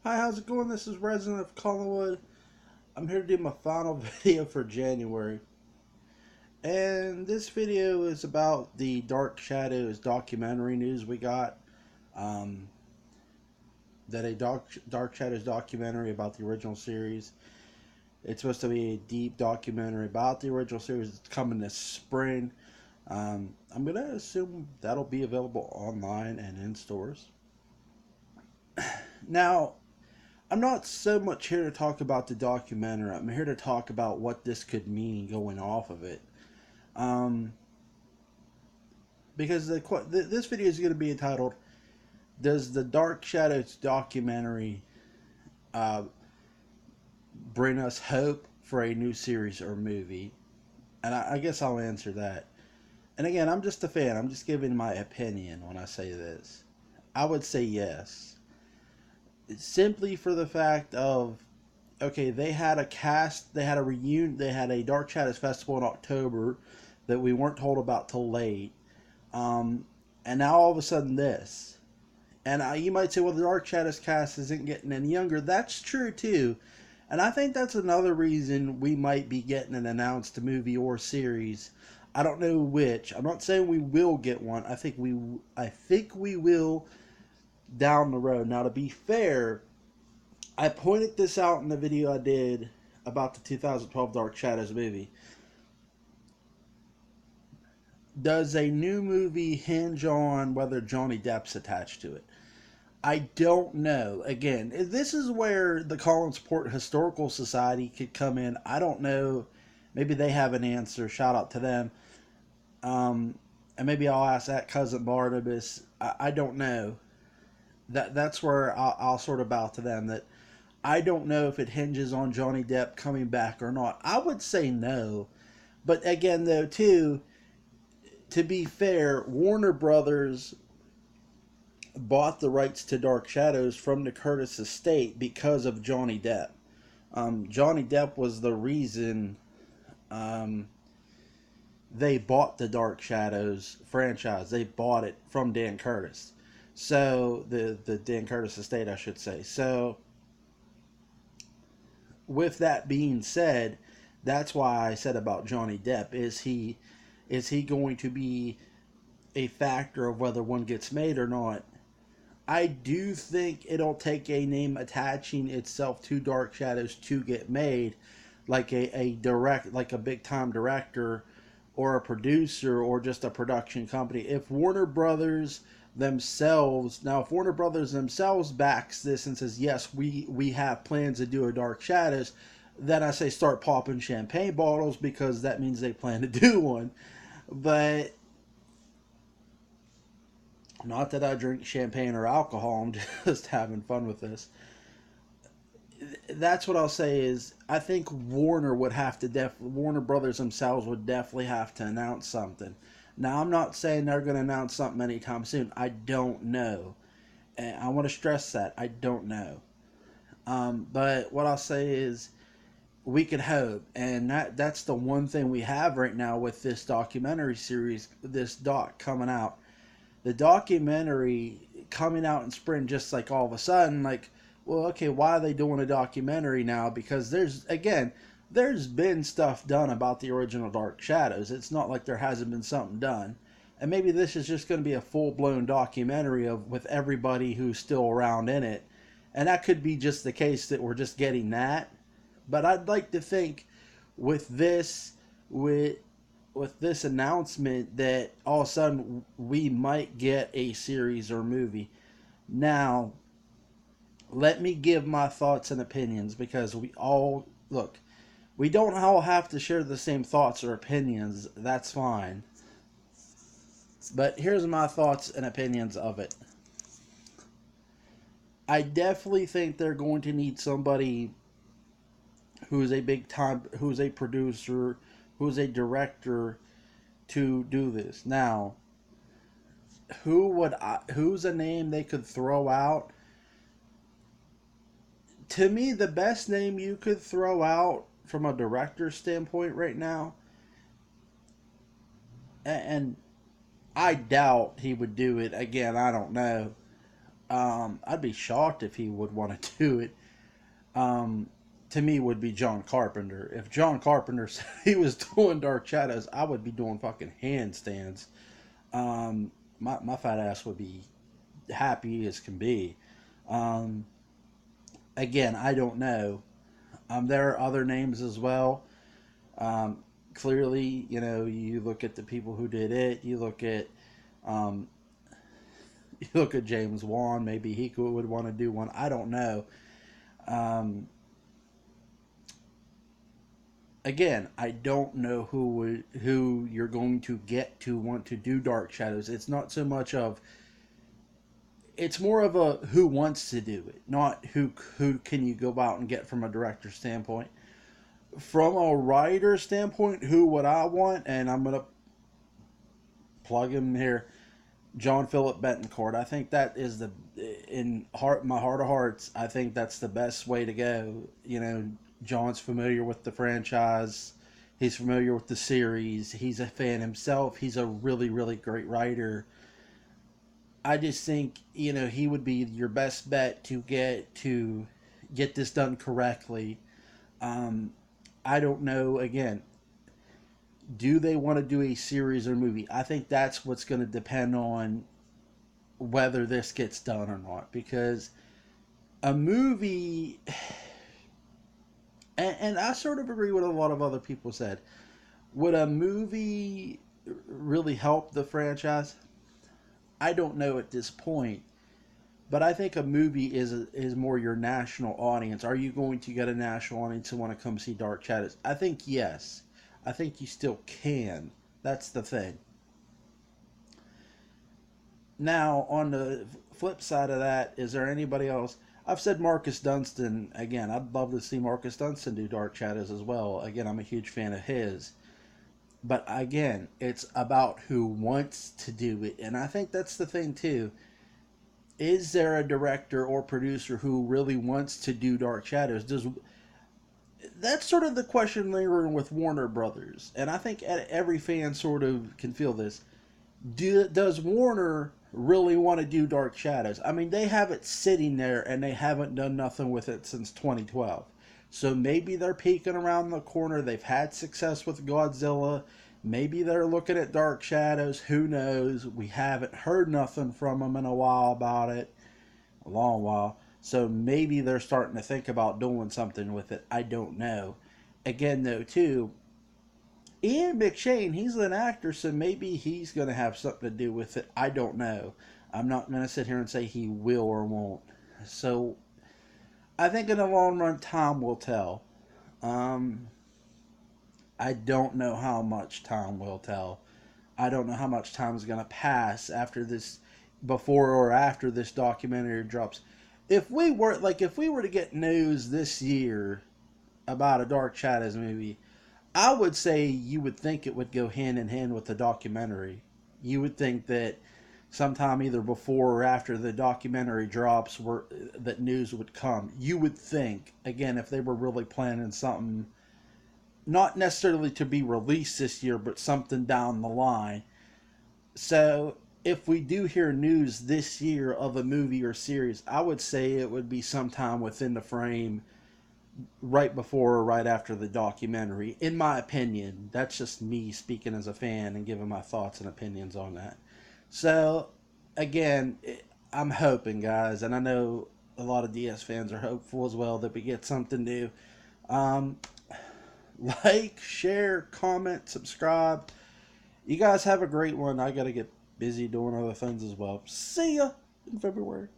Hi, how's it going? This is Resident of Collinwood. I'm here to do my final video for January. And this video is about the Dark Shadows documentary news we got. Um, that a Dark Shadows documentary about the original series. It's supposed to be a deep documentary about the original series. It's coming this spring. I'm going to assume that'll be available online and in stores. Now, I'm not so much here to talk about the documentary. I'm here to talk about what this could mean going off of it. Um, because this video is going to be entitled "Does the Dark Shadows documentary uh, bring us hope for a new series or movie?" And I guess I'll answer that. And again, I'm just a fan. I'm just giving my opinion when I say this. I would say yes, simply for the fact of okay, they had a cast, they had a reunion, they had a Dark Shadows festival in October that we weren't told about till late, um, and now all of a sudden this, and you might say, well, the Dark Shadows cast isn't getting any younger. That's true too, and I think that's another reason we might be getting an announced movie or series. I don't know which. I'm not saying we will get one. I think we will down the road. Now, to be fair, I pointed this out in the video I did about the 2012 Dark Shadows movie. Does a new movie hinge on whether Johnny Depp's attached to it? I don't know. Again, this is where the Collinsport Historical Society could come in. I don't know. Maybe they have an answer. Shout out to them. Um, and maybe I'll ask that cousin Barnabas. I don't know. That's where I'll sort of bow to them. That I don't know if it hinges on Johnny Depp coming back or not. I would say no. But again, though, too, to be fair, Warner Brothers bought the rights to Dark Shadows from the Curtis estate because of Johnny Depp. Johnny Depp was the reason um, they bought the Dark Shadows franchise. They bought it from Dan Curtis. So the Dan Curtis estate, I should say. So with that being said, that's why I said about Johnny Depp. Is he going to be a factor of whether one gets made or not? I do think it'll take a name attaching itself to Dark Shadows to get made, like like a big time director or a producer or just a production company. If Warner Brothers themselves if Warner Brothers themselves backs this and says yes, we have plans to do a Dark Shadows, then I say start popping champagne bottles because that means they plan to do one. But not that I drink champagne or alcohol, I'm just having fun with this. That's what I'll say is I think Warner would have to Warner Brothers themselves would definitely have to announce something. Now I'm not saying they're going to announce something anytime soon. I don't know, and I want to stress that I don't know. But what I'll say is we could hope, and that's the one thing we have right now with this documentary series, this doc coming out. The documentary coming out in spring, just like all of a sudden, like, well, okay, why are they doing a documentary now? Because there's been stuff done about the original Dark Shadows. It's not like there hasn't been something done. And maybe this is just going to be a full blown documentary of with everybody who's still around in it. And that could be just the case that we're just getting that. But I'd like to think with this, with this announcement that all of a sudden we might get a series or movie. Now, let me give my thoughts and opinions because we all look. We don't all have to share the same thoughts or opinions. That's fine. But here's my thoughts and opinions of it. I definitely think they're going to need somebody who's a big time, who's a producer, who's a director to do this. Now, who's a name they could throw out? To me, the best name you could throw out from a director standpoint right now, and I doubt he would do it again. I don't know, I'd be shocked if he would want to do it. To me, would be John Carpenter. If John Carpenter said he was doing Dark Shadows, I would be doing fucking handstands. My fat ass would be happy as can be. Um, Again, I don't know. There are other names as well. Um, Clearly, you look at the people who did it. Um, you look at James Wan. Maybe he would want to do one. I don't know. Um, Again, I don't know who you're going to get to want to do Dark Shadows. It's not so much of, it's more of a who wants to do it, not who can you go out and get from a director standpoint. From a writer standpoint, who would I want? And I'm gonna plug him here, John Philip Betancourt. I think that is my heart of hearts. I think that's the best way to go. John's familiar with the franchise. He's familiar with the series. He's a fan himself. He's a really, really great writer. I just think he would be your best bet to get this done correctly. Um, I don't know. Again, do they want to do a series or movie? I think that's what's going to depend on whether this gets done or not. Because a movie, and I sort of agree with a lot of other people said, would a movie really help the franchise? I don't know at this point, but I think a movie is more your national audience. Are you going to get a national audience to want to come see Dark Shadows? I think yes. I think you still can. That's the thing. Now, on the flip side of that, is there anybody else? I've said Marcus Dunstan again. I'd love to see Marcus Dunstan do Dark Shadows as well. Again, I'm a huge fan of his. But again, it's about who wants to do it. And I think that's the thing, too. Is there a director or producer who really wants to do Dark Shadows? That's sort of the question lingering with Warner Brothers, and I think every fan sort of can feel this. Does Warner really want to do Dark Shadows? I mean, they have it sitting there, and they haven't done nothing with it since 2012. So maybe they're peeking around the corner. They've had success with Godzilla. Maybe they're looking at Dark Shadows. Who knows? We haven't heard nothing from them in a while about it. A long while. So maybe they're starting to think about doing something with it. I don't know. Again, though, too, Ian McShane, he's an actor, so maybe he's going to have something to do with it. I don't know. I'm not going to sit here and say he will or won't. So I think in the long run, time will tell. Um, I don't know how much time will tell. I don't know how much time is going to pass after this, before or after this documentary drops. If we were to get news this year about a Dark Shadows movie, I would say you would think it would go hand in hand with the documentary. You would think that sometime either before or after the documentary drops, that news would come. You would think, again, if they were really planning something, not necessarily to be released this year, but something down the line. So if we do hear news this year of a movie or series, I would say it would be sometime within the frame, right before or right after the documentary. In my opinion, that's just me speaking as a fan and giving my thoughts and opinions on that. So again, I'm hoping, guys, and I know a lot of DS fans are hopeful as well that we get something new. Um, like, share, comment, subscribe. You guys have a great one. I got to get busy doing other things as well. See ya in February.